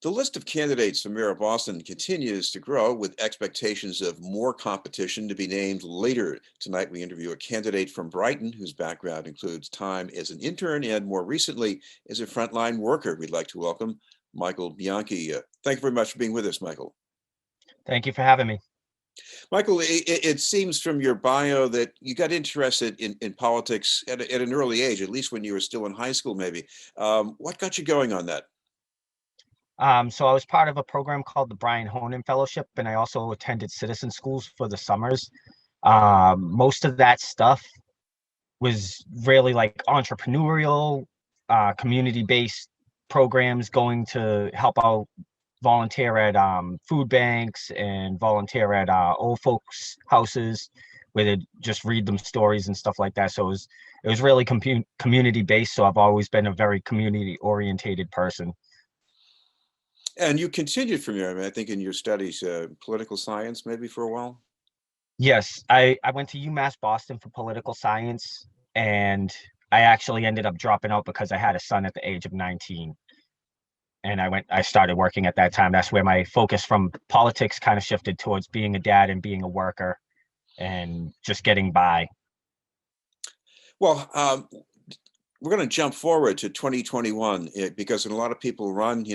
The list of candidates for mayor of Boston continues to grow with expectations of more competition to be named later. Tonight, we interview a candidate from Brighton whose background includes time as an intern and more recently as a frontline worker. We'd like to welcome Michael Bianchi. Thank you very much for being with us, Michael. Thank you for having me. Michael, it seems from your bio that you got interested in politics at an early age, at least when you were still in high school, maybe. What got you going on that? So I was part of a program called the Brian Honan Fellowship, and I also attended citizen schools for the summers. Most of that stuff was really like entrepreneurial, community-based programs, going to help out, volunteer at food banks and volunteer at old folks' houses where they just read them stories and stuff like that. So it was really community-based. So I've always been a very community-orientated person. And you continued from there, I mean, I think in your studies, political science, maybe for a while. Yes, I went to UMass Boston for political science, and I actually ended up dropping out because I had a son at the age of 19. And I started working at that time. That's where my focus from politics kind of shifted towards being a dad and being a worker and just getting by. Well, we're going to jump forward to 2021 because when a lot of people run,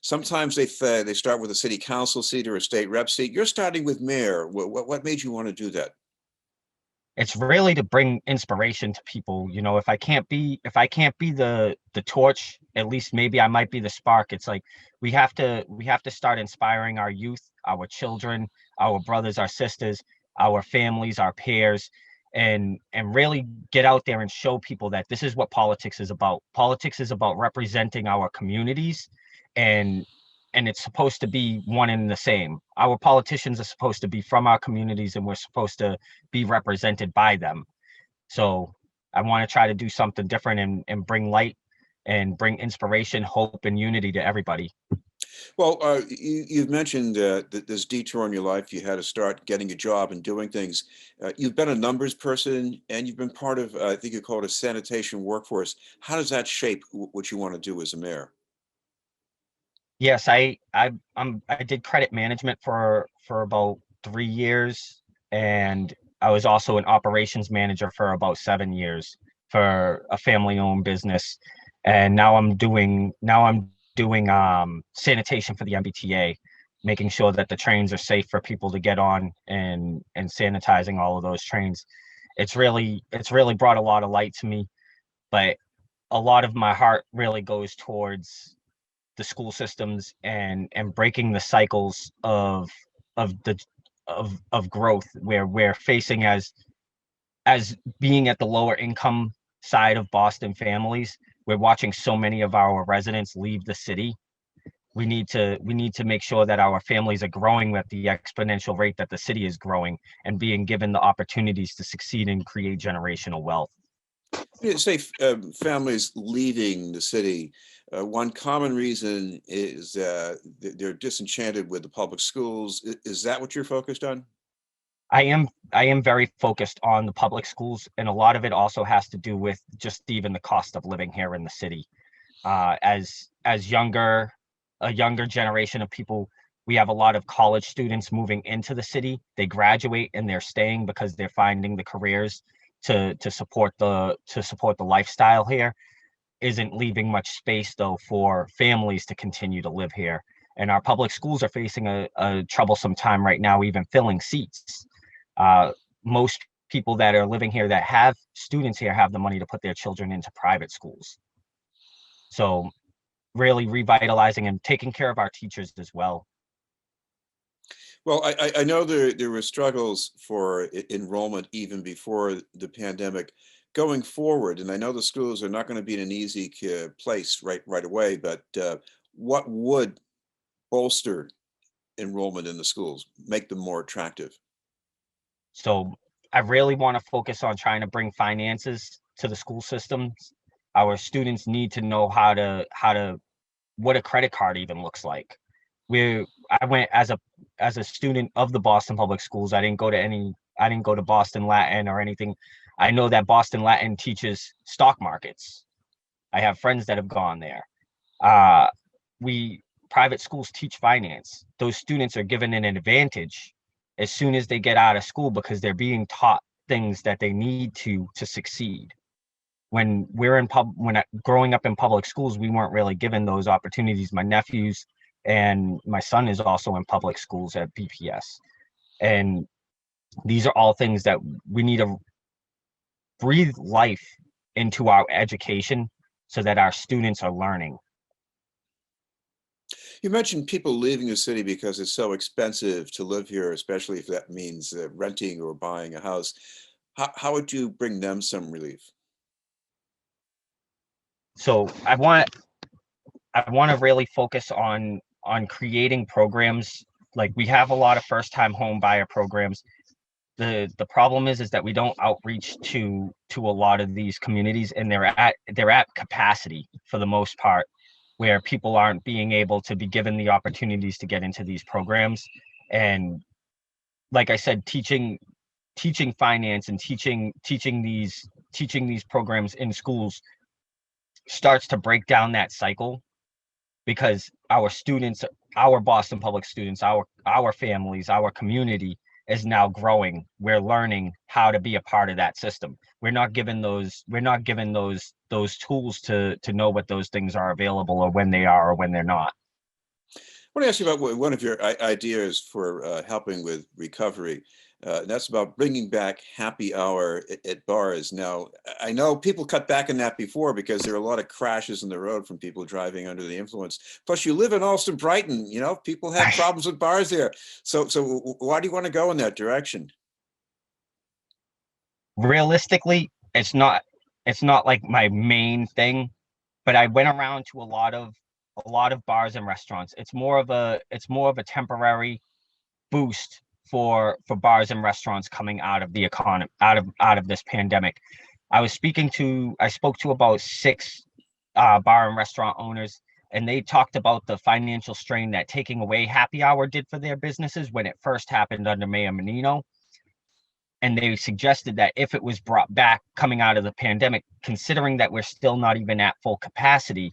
sometimes they start with a city council seat or a state rep seat. You're starting with mayor. What made you want to do that? It's really to bring inspiration to people. If I can't be the torch, at least maybe I might be the spark. It's like we have to start inspiring our youth, our children, our brothers, our sisters, our families, our peers, and really get out there and show people that this is what politics is about. Politics is about representing our communities, and and it's supposed to be one and the same. Our politicians are supposed to be from our communities, and we're supposed to be represented by them. So I want to try to do something different and bring light and bring inspiration, hope, and unity to everybody. Well, you've mentioned that this detour in your life, you had to start getting a job and doing things. You've been a numbers person and you've been part of, I think you call it a sanitation workforce. How does that shape what you want to do as a mayor? Yes, I did credit management for about 3 years, and I was also an operations manager for about 7 years for a family-owned business. And now I'm doing sanitation for the MBTA, making sure that the trains are safe for people to get on, and sanitizing all of those trains. It's really brought a lot of light to me, but a lot of my heart really goes towards the school systems and breaking the cycles of growth where we're facing as being at the lower income side of Boston families. We're watching so many of our residents leave the city. We need to make sure that our families are growing at the exponential rate that the city is growing, and being given the opportunities to succeed and create generational wealth. You say families leaving the city. One common reason is they're disenchanted with the public schools. Is that what you're focused on? I am very focused on the public schools, and a lot of it also has to do with just even the cost of living here in the city. As a younger generation of people, we have a lot of college students moving into the city. They graduate and they're staying because they're finding the careers to support the lifestyle here. Isn't leaving much space though for families to continue to live here. And our public schools are facing a troublesome time right now, even filling seats. Most people that are living here, that have students here, have the money to put their children into private schools. So really revitalizing and taking care of our teachers as well. Well, I know there were struggles for enrollment even before the pandemic. Going forward, and I know the schools are not going to be in an easy place right away, but what would bolster enrollment in the schools, make them more attractive? So I really want to focus on trying to bring finances to the school systems. Our students need to know how to what a credit card even looks like. We I went as a student of the Boston Public Schools. I didn't go to Boston Latin or anything. I know that Boston Latin teaches stock markets. I have friends that have gone there. Uh we private schools teach finance. Those students are given an advantage as soon as they get out of school because they're being taught things that they need to succeed. Growing up in public schools, we weren't really given those opportunities. My nephews and my son is also in public schools at BPS. And these are all things that we need to breathe life into our education so that our students are learning. You mentioned people leaving the city because it's so expensive to live here, especially if that means renting or buying a house. How would you bring them some relief? So I want to really focus on creating programs. Like we have a lot of first time home buyer programs. The problem is that we don't outreach to a lot of these communities, and they're at capacity for the most part, where people aren't being able to be given the opportunities to get into these programs. And like I said, teaching finance and teaching these programs in schools starts to break down that cycle, because our students, our Boston public students, our families, our community is now growing. We're learning how to be a part of that system. We're not given those tools to know what those things are available, or when they are, or when they're not. I want to ask you about one of your ideas for helping with recovery. That's about bringing back happy hour at bars. Now, I know people cut back on that before because there are a lot of crashes in the road from people driving under the influence. Plus, you live in Allston, Brighton. People have problems with bars there. So why do you want to go in that direction? Realistically, it's not like my main thing, but I went around to a lot of bars and restaurants. It's more of a temporary boost for bars and restaurants coming out of the economy, out of this pandemic. I spoke to about six bar and restaurant owners, and they talked about the financial strain that taking away happy hour did for their businesses when it first happened under Mayor Menino. And they suggested that if it was brought back coming out of the pandemic, considering that we're still not even at full capacity,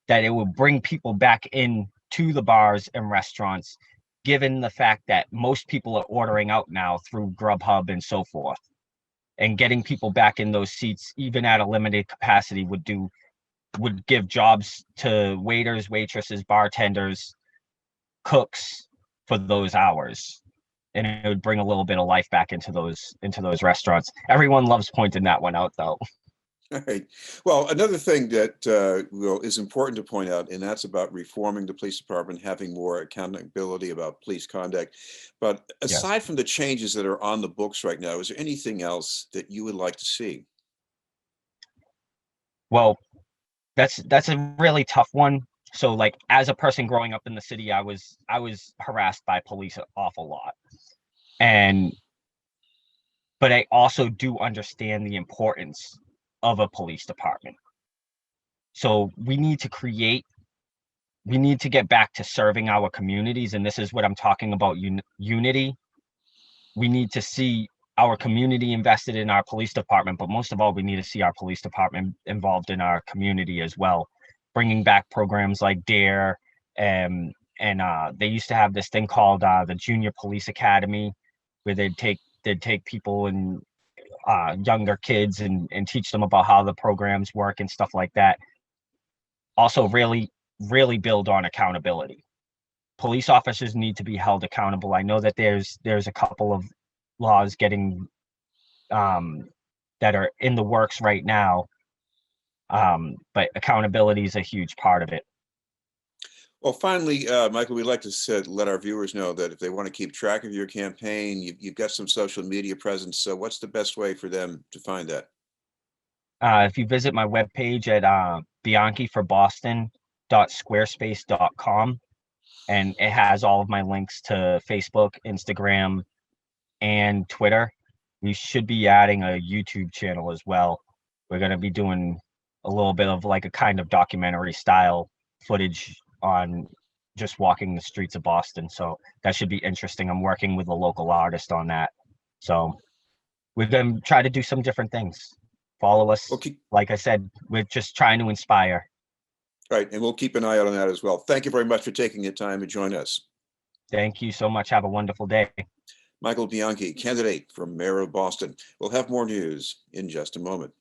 that it would bring people back in to the bars and restaurants, given the fact that most people are ordering out now through Grubhub and so forth. And getting people back in those seats, even at a limited capacity, would give jobs to waiters, waitresses, bartenders, cooks for those hours. And it would bring a little bit of life back into those restaurants. Everyone loves pointing that one out, though. All right. Well, another thing that is important to point out, and that's about reforming the police department, having more accountability about police conduct. But Yes. aside from the changes that are on the books right now, is there anything else that you would like to see? Well, that's a really tough one. So, like, as a person growing up in the city, I was harassed by police an awful lot, and but I also do understand the importance of a police department. So we need to get back to serving our communities, and this is what I'm talking about, unity. We need to see our community invested in our police department, but most of all, we need to see our police department involved in our community as well, bringing back programs like DARE. And they used to have this thing called the Junior Police Academy, where they'd take people and younger kids and teach them about how the programs work and stuff like that. Also, really build on accountability. Police officers need to be held accountable. I know that there's a couple of laws getting um, that are in the works right now, but accountability is a huge part of it. Well, finally, Michael, we'd like to let our viewers know that if they want to keep track of your campaign, you've got some social media presence. So what's the best way for them to find that? If you visit my webpage at bianchiforboston.squarespace.com, and it has all of my links to Facebook, Instagram, and Twitter. We should be adding a YouTube channel as well. We're going to be doing a little bit of like a kind of documentary style footage on just walking the streets of Boston. So that should be interesting. I'm working with a local artist on that. So we're going to try to do some different things. Follow us. Okay. Like I said, we're just trying to inspire. Right, and we'll keep an eye out on that as well. Thank you very much for taking the time to join us. Thank you so much. Have a wonderful day. Michael Bianchi, candidate for mayor of Boston. We'll have more news in just a moment.